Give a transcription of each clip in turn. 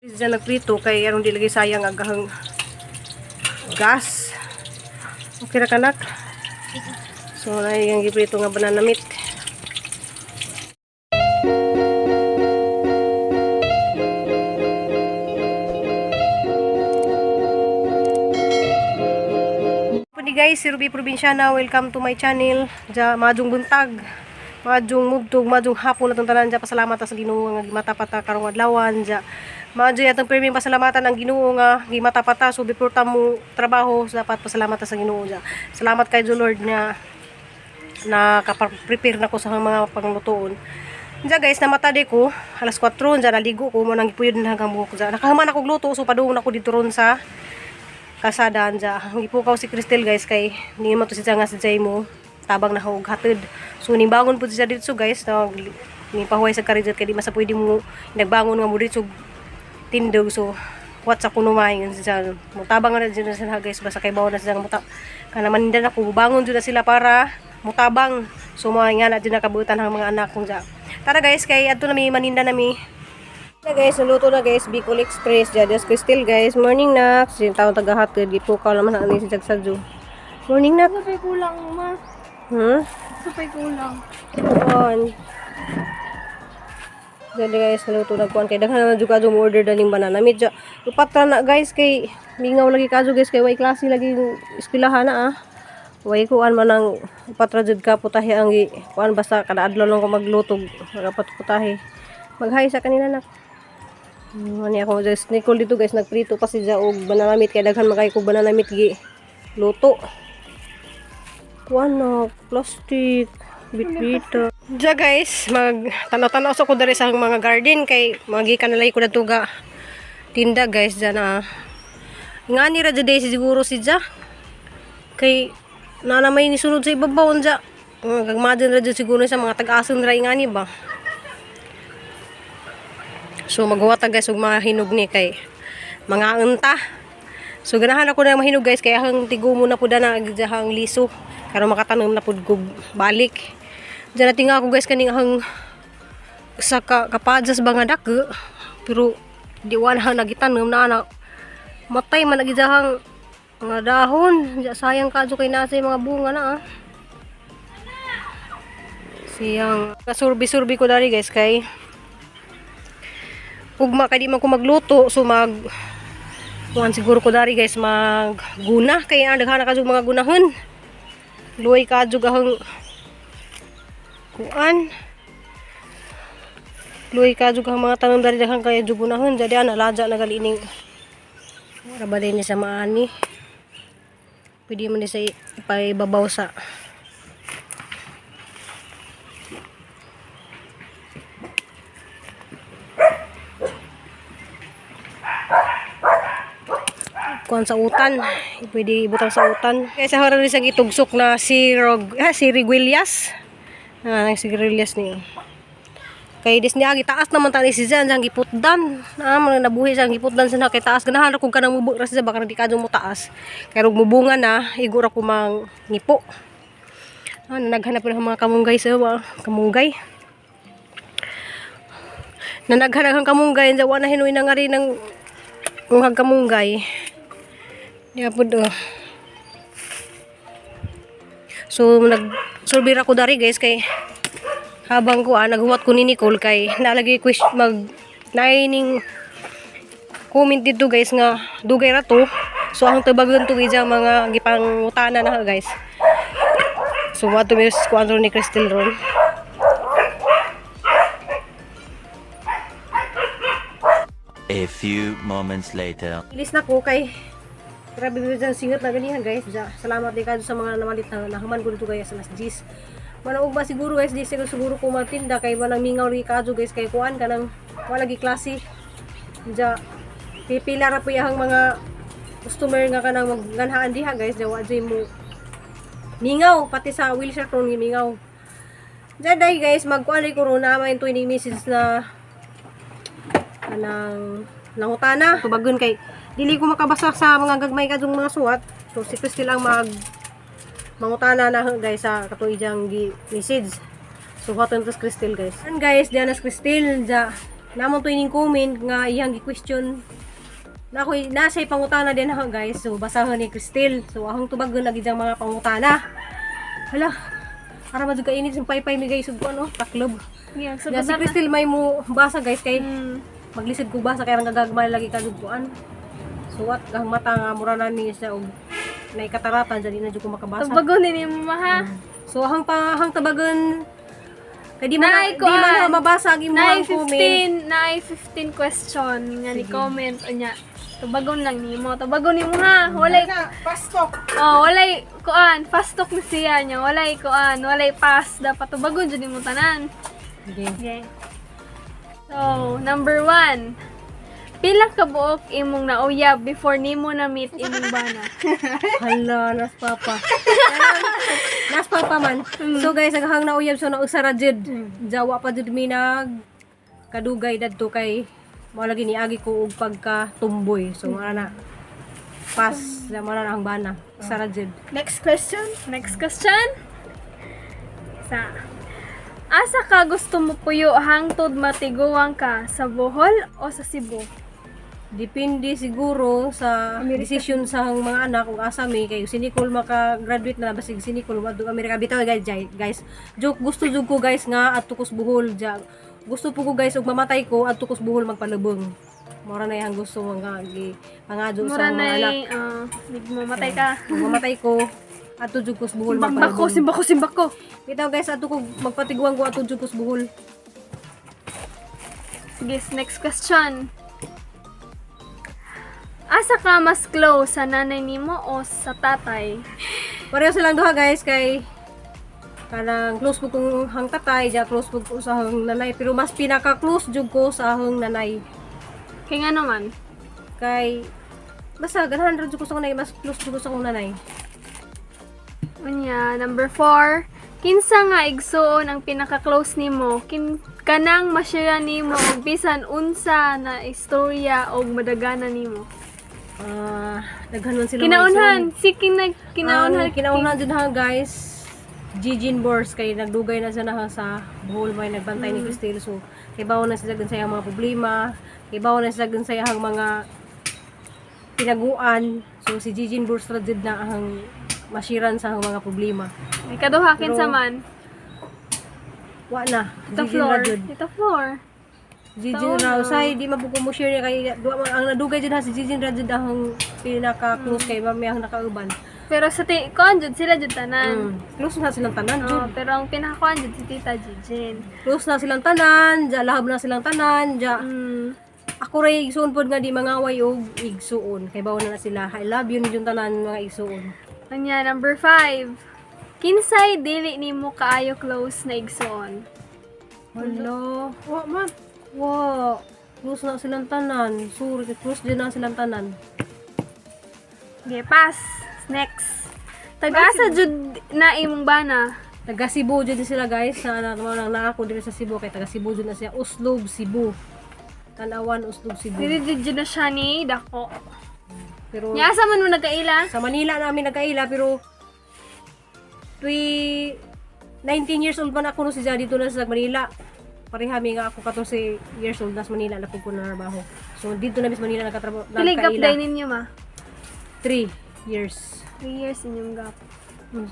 Diyan nagprito kay anong dilagay sayang agahang gas. Okay ra kanak. So na yung giprito nga banana meat. Pwede guys, si Ruby Probinsyana, welcome to my channel. Ja madung buntag. Madung mugtog, madung hapon natong tanan ja pasalamat sa Ginoo nga gimatapata karong adlawan ja. Madyo atong pirming pasalamatan ang Ginoo nga gimatapata so before ta mo trabaho dapat pasalamatan sa Ginoo ja. Salamat kay Lord nga naka-prepare na ko sa mga panglutoon. Ja guys, namatade ko alas 4 ja naligo ko mo nang gipuyod na hanggang buhok ja. Nakahuman ako luto so padung ako dito ron sa kasadaan ja. Gipukaw si Cristel guys kay ni mo to si nga si Jay mo tabang na og hatid. So nimbangon pud siya dito guys na ni pahuway sa karidot kay di masa pwede mo nagbangon nga mo dito tindog so what sa kuno may siya mutabang na dyan sila guys basta kay bawo na sila kana manindan ako bangon jud sila para mutabang so mga nga na dyan nakabutan ang mga anak kong dyan. Tara guys kay adto na mi maninda na mi na guys naluto na guys Bicol Express dyan just Crystal guys morning nak sin taon tagahatid gipukaw naman ang si Sagsadjo morning nak Sapay kulang ma sapay kulang on. Jadi guys, naluto na kuan kay daghan naman jud kadto mo order daling banana meat. Upatra na guys kay mingaw lagi kadto guys kay way klase lagi eskwelahan na ah. Way kuan man ang upatra jud ka putahe ang kuan basta kada adlaw lang ko maglutog dapat putahe. Maghay sa kanila nak. Ani ako just Nicole dito guys nagprito pa siya og banana meat kay daghan magay ko banana meat gi luto. Kuan no plastic bit-bit. Diya guys, mag-tanaw-tanaw sa ko dari sa mga garden kay magikan na lay ko na tuga tinda guys dyan na ngani ra dyan siguro si dyan kay nanamay ni sunod sa ibabaw dyan gagmadyan ra dyan siguro sa mga tag-ason ra ngani ba so maghuwata guys og mga hinog ni kay mga unta so ganahan ako na mahinog guys kaya hang tigo muna po na hang liso kaya makatanom na po balik. Diyan natin nga ako guys kaning hang sa kapadas ba nga dak pero di wala nagitanom na anak matay man nagidahang mga dahon diya sayang kadto kay nasa mga bunga na ah. Siyang kasurbi-surbi ko dari guys kay ugma kay di man ko magluto so kuan siguro ko dari guys magguna kay daghan kadto mga gunahon luoy kadto gahang kuan luoy ka jud ang mga tanom dari daghang kaya jugunahon jadi ana laja na galining rabali ni sa maani pwede man ni sa ipaibabaw sa kuan sa utan pwede ibutang sa utan kaya sa haron ni sa gitugsok na si Riguilias ang sigarilyas niyo. Kay dis niya gitaas naman tani si Jan sang giputdan. Man nabuhi sang giputdan sa kay taas ganahan ra kung kanang mubo ra siya baka di kadto mo taas. Kay rug mubunga na igura ko mang ngipo. Naghanap ng mga kamunggay sa kamunggay. Naghanap ng kamunggay sa wala hinuy na nga rin ng mga kamunggay. Diya pud so nagsurbira ko dari guys kay habang ko naghuwat ko ni Nicole kay nalagay ko naining comment dito guys nga dugay ra to so ang tabagon to gid mga gipangutana na guys so what to miss ko ni Crystal ron a few moments later. ilis na ko kay grabe dyan singat na ganihan guys. Salamat din kayo sa mga namalit na nahaman ko dito guys sa mas G's. Manaog ba siguro guys, di siguro ko matinda kay manang mingaw rin kayo guys kay kuan ka ng walagi klase. Diyan, pipila ra po yung mga customer nga ka ng magganhaan diha guys. Diyan, wadyo mo mingaw, pati sa wheelchair ron mingaw. Diyan dahil guys, magkuan rin ko ron naman 20 messages na anang nangutana. Tubagon kay dili ko makabasa sa mga gagmay kadung mga suwat so si Crystal lang mangutana na guys sa katuijang message so what on Crystal guys and guys diyan as Crystal ja namon to ining comment nga iyang gi-question na ako'y nasa'y pangutana din ha guys. So basahon ni Cristel. So ahong tubagon lagi diyang mga pangutana. Hala, para madug kainit yung paypay mi guys ug ano, taklob. Yeah, so Ya si Cristel may mo basa guys kay maglisod ko basa kay gagagmay lagi kadugpuan. So what ang mata nga mura na ni siya og nay kataratan jadi na jud ko makabasa. Tabagon din mo ha. So hang tabagon kay di Nay, man di man mabasa ang imong Nay comment. 15 question nga ni comment unya. Tabagon lang nimo. Tabagon nimo ha. Walay Pastok. walay kuan, fast talk na siya niya. Walay kuan, walay pass dapat tabagon jud nimo tanan. Okay. Okay. So, number 1. Pila ka buok imong nauyab before nimo na meet imong bana? Hala, nas papa. Nas papa man. So guys, aghang nauyab so nausara jud. Jawa pa jud mi nag kadugay dadto kay mao lagi niagi ko og pagka tumboy. So mara na pas na mara na ang bana. Usara jud. Next question. Next question. Sa asa ka gusto mo puyo hangtod matiguang ka sa Bohol o sa Cebu? Depende siguro sa decision sa mga anak kung asa mi kay sinikol maka-graduate na basig sinikol madung Amerika bitaw guys. Joke gusto jud ko guys nga adto ko sa Bohol ja. Gusto po ko guys og mamatay ko adto ko sa Bohol magpalubong. Mura na yang gusto mga pangado sa Mura mga na anak. mamatay ka. Kung mamatay ko adto jud ko sa Bohol Simbako, magpalubong. simbako. Bitaw guys adto ko magpatiguan ko adto jud ko sa Bohol. Sige, next question. Asa ka mas close sa nanay nimo o sa tatay? Pareho silang duha guys kay kanang close po kong hang tatay, ja close po ko sa hang nanay pero mas pinaka close jud ko sa hang nanay. Kaya nga naman. Kay basta ganahan ra jud ko sa nanay, mas close jud ko sa akong nanay. Unya, number 4. Kinsa nga igsuon ang pinaka-close nimo? Kanang masyara nimo og bisan unsa na istorya og madagana nimo? Daghanon sila Kinaunhan, si kinaunhan. kinaunhan jud ha guys. Gigin Bors kay nagdugay na siya na sa Bohol may nagbantay ni Cristel so kay bawo na sila sa iyang mga problema, kay bawo na sila sa iyang mga pinaguan. So si Gigin Bors ra jud na ang masiran sa mga problema. Ikaduha kinsa Pero- man? Wa na. Ito Gigin floor. ra jud. Ito floor. Gigin ra usay di mabuko mo share kay ang nadugay jud ha si Gigin ra jud ang pinaka close kay mami ang nakauban. Pero sa kuan jud sila jud tanan. Close na silang tanan jud. Oh, pero ang pinakakuan jud si Tita Jijin. Close na silang tanan, ja lahab na silang tanan, ja. Ako ray igsuon pod nga di mangaway og igsuon kay bawo na sila. I love you ni jud tanan mga igsuon. Anya, number 5. Kinsay dili nimo kaayo close na igsuon? Hello. Wa man. Wa. Close na silang tanan. Sorry, close din na silang tanan. Okay, pass. Next. Taga-asa jud na imong bana? Taga Cebu jud sila guys. Na na ako diri sa Cebu kay taga Cebu jud na siya. Uslob Cebu. Tanawan Uslob Cebu. Dili jud na siya ni dako. Pero Nya asa man mo nagkaila? sa Manila namin nagkaila pero 19 years old man ako no siya dito na sa Manila. Parehami nga ako 14 years old na sa Manila na ko na trabaho. So dito na sa Manila nagkatrabaho Pili gap day nagkaila. ninyo ma? 3 years. 3 years inyong gap.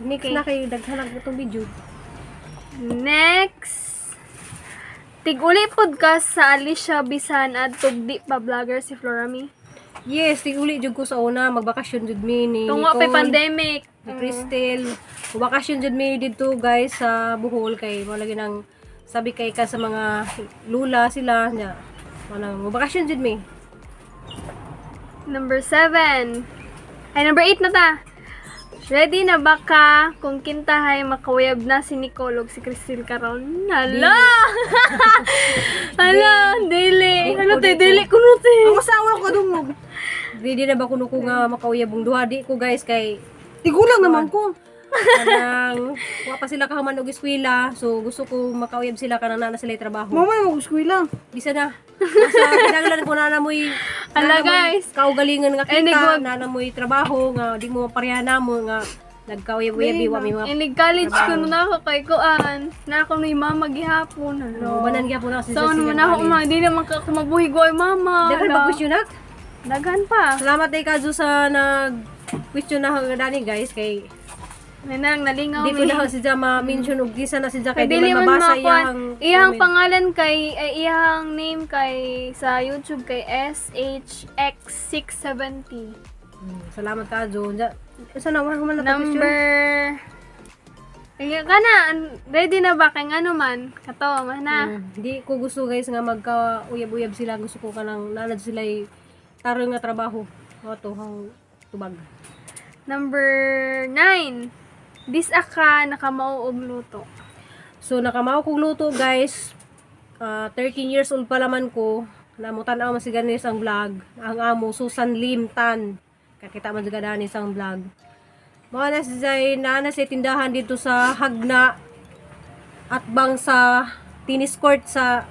Next Okay. na kayo daghanag itong video. Next. Tig-uli podcast sa Alicia Bisan at tugdi pa vlogger si Florami. Yes, tiguli jud ko sa una magbakasyon jud mi ni Tungo pa pandemic. ni Cristel. Magbakasyon jud mi dito guys sa Bohol kay mo lagi nang sabi kay ka sa mga lula sila nya. Manang magbakasyon jud mi. Number 7. Ay, number 8 na ta. Ready na ba ka kung kintahay makawayab na si Nicole ug si Cristel karon? Hala! Hala, dili. Hala, tay dili kuno te. Ang asawa ko dungog. Ready na ba kuno ko nga makauyabong duha di ko guys kay Tigulang naman ko. kanang wa pa sila kahuman og eskwela so gusto ko makauyab sila kanang na sila trabaho. Mama na mag-eskwela. Bisa na. Nasa kinahanglan ko na mo'y Hala, guys. kaugalingan nga Ay, kita, nagwag- na mo'y trabaho nga di mo pareha na mo nga nagkawayab-wayabi wa mi mga Inig college ko na ako kay kuan. Na ako ni mama gihapon. Hello. banan gyapon ako So, ano man ako ma, di naman ka kumabuhi ko ay mama. Dagan ba question nak? Daghan pa. Salamat kay Kazu sa nag-question na dani guys kay Nanang nalingaw di ko na si Jama mention og gisa na si Jama kay Kay di dili man man mabasa makuan. comment. Iyang pangalan kay iyang name kay sa YouTube kay SHX670. Salamat Kazu. Sa na man na question. Number kana ready na ba kay ano man? Kato man na. Di ko gusto guys nga magka-uyab-uyab sila. Gusto ko kanang nanad sila tarong nga trabaho. Wato hang tubag. Number 9. Disa ka nakamao og luto. So nakamao kog luto guys. 13 years old pa laman ko. Namutan-aw man si ganis ang vlog. Ang amo Susan Lim Tan. Kakita man juga danis ang vlog. Mao na si Zay na sa tindahan dito sa Hagna at bang sa tennis court sa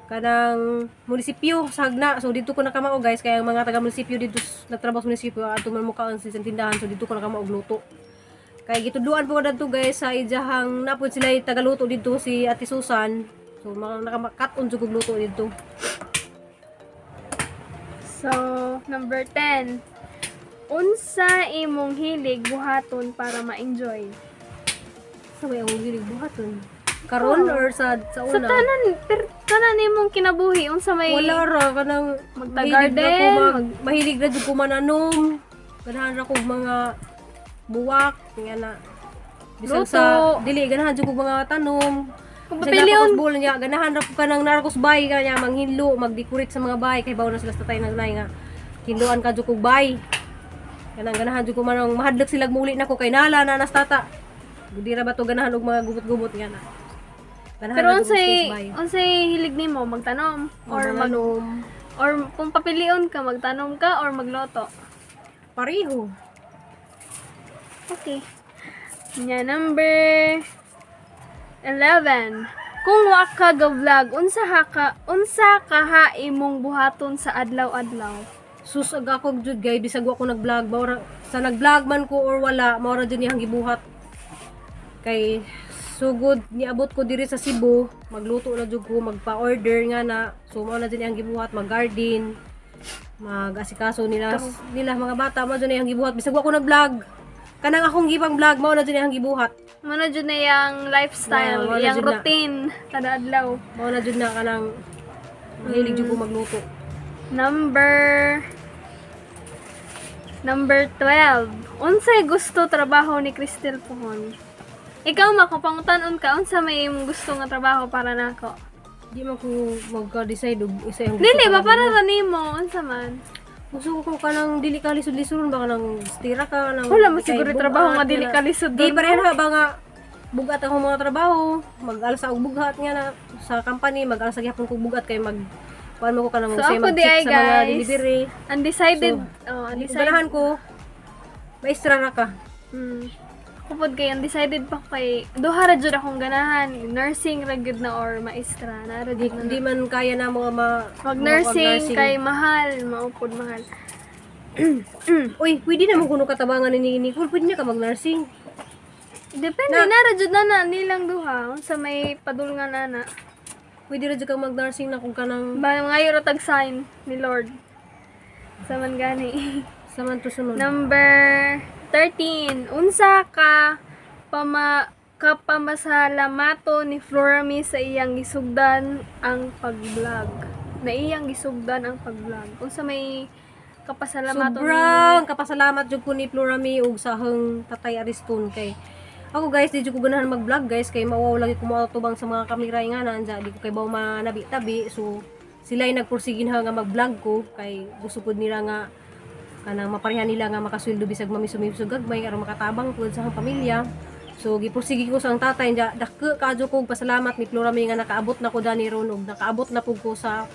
kanang munisipyo sa Hagna. So dito ko nakamao guys kaya ang mga taga munisipyo dito nagtrabaho sa munisipyo ato man mukaon sa tindahan so dito ko nakamao og luto. Kaya gituduan po na to guys sa ijahang napod sila tagaluto dito si Ate Susan. So mga nakamakat-on jud kog luto dito. So, number 10. Unsa imong hilig buhaton para ma-enjoy? Sa may akong gilig buhaton. Karon or sa Sa una? tanan imong kinabuhi unsa may Wala ra kanang Magta-garden, mahilig na jud ko mananom. Ganahan ra kog mga buwak nga na bisan Luto. sa dili ganahan jud kog mga tanom. Kung Kasi papilyon. napakos niya ganahan ra ko kanang narkos bay kanya manghinlo magdecorate sa mga bay kay bawo na sila sa tatay nagnay nga hinluan ka jud kog bay. Kanang ganahan jud ko manang mahadlok sila muli nako kay nala na nas tata. Di ra ba to ganahan og mga gubot-gubot nga na. Ganahan Pero ra jud kog space bay. unsay hilig nimo magtanom or Mananom. or kung papilion ka magtanom ka or magloto? Pareho. Okay. Nya number 11. Kung wa ka ga-vlog, unsa ka ha imong buhaton sa adlaw-adlaw? Sus aga ko jud gay bisag wa ko nag-vlog bawra sa nag-vlog man ko or wala mao ra jud niyang gibuhat. Kay sugod niabot ko diri sa Cebu, magluto na jud ko, magpa-order nga na. So mao na jud niyang gibuhat, mag-garden, mag-asikaso nila mga bata mao jud niyang gibuhat bisag wa ko nag-vlog. Kanang akong gibang vlog mao na jud niyang gibuhat. Mano jud na yang lifestyle, Wala yang jud na. routine kada adlaw. Mao na jud na kanang mahilig jud ko magluto. Number 12. Unsay gusto trabaho ni Cristel Puhon? Ikaw makupangutan ka unsa may imong gusto nga trabaho para nako? Di man ko magka-decide og isa yung Dili ba ko para lang. ra nimo unsa man? Gusto ko kanang dili ka lisod-lisod ba kanang stira ka nang Wala mo siguro trabaho nga dili ka lisod Di doon. pareha ba nga bugat ako mga trabaho, mag-alas ako bugat nga na sa company, mag-alas sa gihapon ko bugat kay mag kuan mo ko kanang So, say ako di ay, mag-check sa mga guys. delivery. Undecided. So, Undecided. Ganahan ko maestra ra ka. Kupod kay undecided pa ko kay duha ra jud akong ganahan, nursing ra gyud na or maestra na ra jud Hindi na. man kaya na mga Mag nursing kay mahal, maupod mahal. Uy, pwede na mo kuno katabangan ni Nicole, pwede na ka mag-nursing. Depende na ra jud na nilang duha unsa may padulngan ana. Pwede ra jud ka mag-nursing na kung kanang Ba ngayo ra tag sign ni Lord. Sa man gani. saman to sunod. Number 13. Unsa ka pamasalamato ni Florami sa iyang gisugdan ang pag-vlog. Na iyang gisugdan ang pag-vlog. Unsa may kapasalamato Sobrang kapasalamat jud ko ni Florami ug sahang Tatay Ariston kay ako guys di jud ko ganahan mag-vlog guys kay mawaw lagi ko maatubang sa mga kamera nga nandiya di ko kay baw manabi-tabi so sila ay nagpursige na nga mag-vlog ko kay gusto pud nila nga kanang mapareha nila nga makasweldo bisag mamisog gagmay aron makatabang pud sa pamilya. So gipursige ko sa ang tatay niya dako kadyo kog pasalamat ni Florami nga nakaabot na ko dani ron ug nakaabot na pud ko sa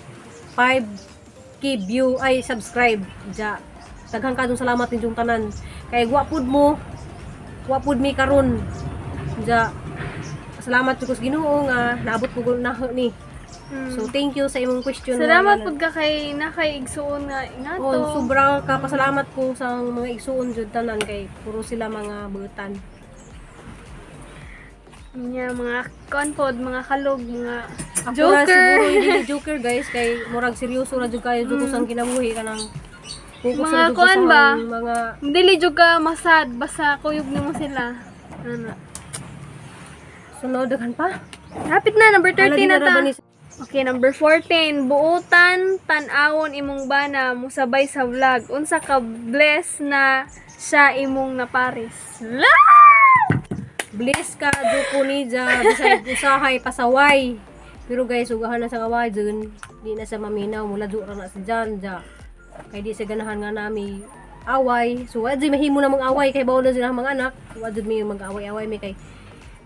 5k view ay subscribe ja. Daghang kadong salamat ninyong tanan. Kay gwapod mo wapod mi karon ja. Salamat jud ko sa Ginoo nga naabot ko na ni. So thank you sa imong question. Salamat pud ka kay nakaigsuon nga inato. Oh, sobrang kapasalamat ko sa mga igsuon jud tanan kay puro sila mga butan. Nya mga konpod, mga kalog, mga Ako ra joker. siguro hindi joker guys kay murag seryoso ra jud kayo jud ko sang kinabuhi kanang focus Mga ra jud ko kuan sa ba? mga Dili jud ka masad basta kuyog nimo sila. Ano? sunod daghan pa. Hapit na number 13 na ta. Ba ni Okay, number 14. Buutan, tan-awon imong bana musabay sa vlog. Unsa ka bless na siya imong naparis. La! Bless ka duko ni ja bisag usahay pasaway. Pero guys, ugahan na sa kaway dun, di na sa maminaw mula ra na sa dyan ja. Kay di sa ganahan nga nami away. So wa jud mahimo na mag-away kay bawal na sila mga anak. Wa jud mi mag-away-away mi kay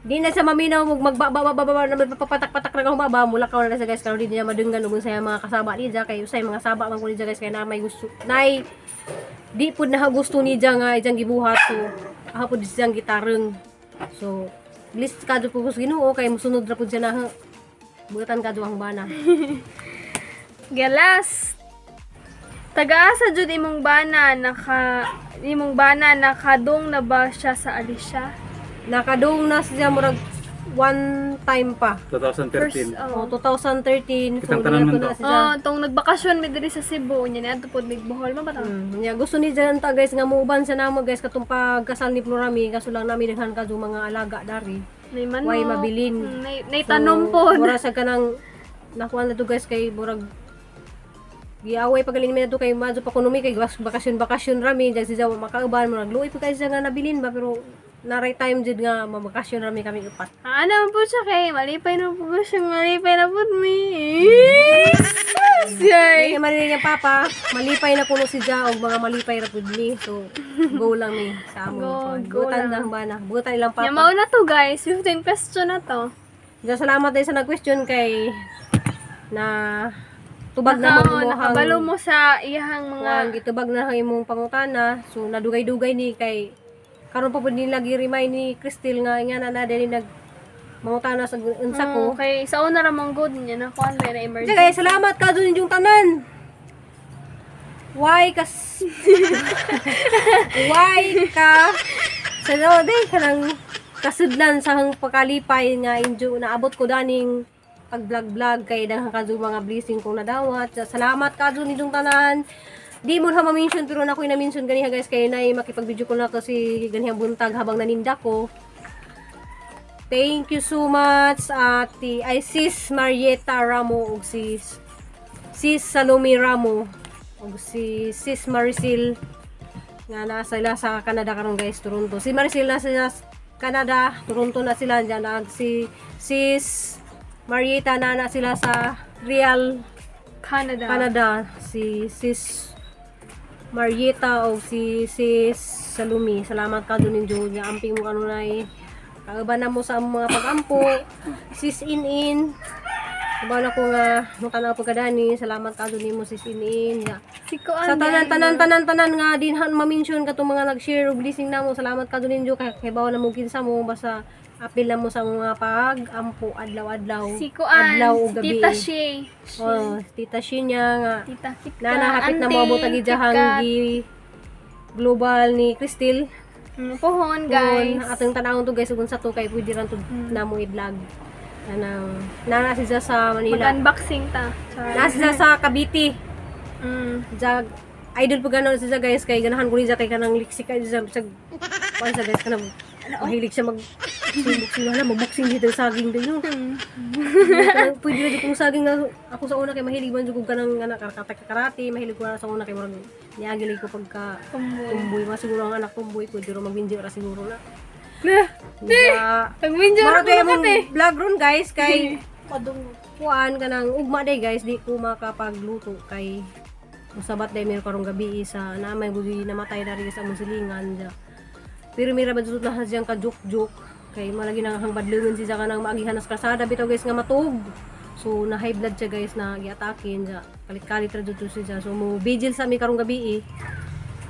di na sa maminaw magbababa na papatak-patak na humaba mula ka na sa guys karon di niya madunggan ug sa mga kasaba ni ja kay usay mga saba man ko ni ja guys kay na may gusto nay di pud na gusto ni ja nga ijang gibuhat so aha pud siyang gitareng. So, list ka do pugos Ginoo kay musunod ra pud siya na butan ka do ang bana. Galas. Taga-asa jud imong bana nakadong na ba siya sa Alicia? Nakadong na siya murag one time pa. 2013. O 2013 so Kitang tanan man na to. siya. tong nagbakasyon mi diri sa Cebu nya na pod mig Bohol man ba ta? Niya gusto ni dyan ta guys nga muuban sa namo guys katong pagkasal ni Florami kaso lang nami daghan ka do mga alaga dari. Nay manok. Way mabilin. Nay tanom pod. Mura sa kanang nakuha na to guys kay murag giaway pagaling mi na to kay madyo pa kuno mi kay bakasyon rami dyan siya makauban murag luoy pa kay siya nga nabilin ba pero na right time jud nga mabakasyon rami kami upat. Ano po siya kay malipay na po siya malipay na po mi. Kaya manili niya papa, malipay na kuno si Ja og mga malipay ra pud ni. So go lang ni sa amon. Go Butan lang. lang ba na. Butan ilang Nya papa. mao na to guys, 15 question na to. Ja salamat din sa nag-question kay na tubag na mo Nakabalo mo sa iyang mga mga gitubag na ang imong pangutana. So nadugay-dugay ni kay karon pa pud nila gi-remind ni Cristel nga na dili nag mangutana sa unsa ko. kay sa una ra mong good niya na kuan na emergency. Kaya salamat ka dun yung tanan. Why kas Why ka sa day kanang kasudlan sa hang pagkalipay nga injo naabot ko daning pag-vlog kay daghang ka mga blessing kong nadawat. Salamat ka dun yung tanan. Di mo na ma-mention pero na ako'y na-mention ganiha guys kay nay makipag-video ko na kasi ganihang buntag habang naninda ko. Thank you so much ati ay sis Marieta Ramo ug sis Salome Ramo ug sis Maricel nga nasa sila sa Canada karon guys Toronto. Si Maricel nasa sa Canada, Toronto na sila diyan si sis Marieta na sila sa Real Canada. Si sis Marieta o si sis Salome. Salamat ka dun ninyo nga amping mo kanunay. Kauban na mo sa mga pag-ampo. Sis in. Kubaw na ko nga mutanaw pagkadani. Salamat ka dun nimo sis in. Si ko Sa tanan nga dinhan ma-mention ka tong mga nag-share og blessing namo. Salamat ka dun ninyo kay bawo na mo kinsa mo basta apil na mo sa mga pag-ampo adlaw-adlaw. Si Kuan, adlaw ug gabi. Tita She. Oh, Tita She niya nga Tita Kitka. nanahapit na mo tagi jahang gi global ni Cristel. Pohon guys. Atong tanawon to guys ug sa to kay pwede ran to namo i-vlog. Nana siya sa Manila. Mag-unboxing ta. Nana siya sa Cavite. Jag idol po ganon siya guys kay ganahan ko ni kay kanang liksi kay sa kuan sa guys kanang mahilig siya mag mag-boxing dito sa saging din. Pwede na kung saging na ako sa una kay mahilig man jud ko kanang anak karate, mahilig ko na sa una kay murag niagili ko pagka tumboy, mas siguro ang anak tumboy pwede ro magbinji ra siguro na. Pag-winjo Mara ko tayo na mong vlog ron guys kay padung kuan kanang ugma day guys di ko makapagluto kay usabat day meron karong gabi sa namay bugi namatay na rin sa musilingan ja. Pero mira ba dito na siyang kajuk-juk kay malagi nang hangbadlungan siya kanang maagihan sa kalsada bitaw guys nga matug. So na high blood siya guys na giatakin ja. Kalit-kalit ra dito siya. So mo vigil sa mi karong gabi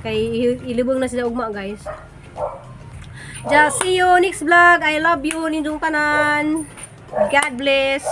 kay ilibong na siya ugma guys. Ja, see you next vlog. I love you ninyong tanan. God bless.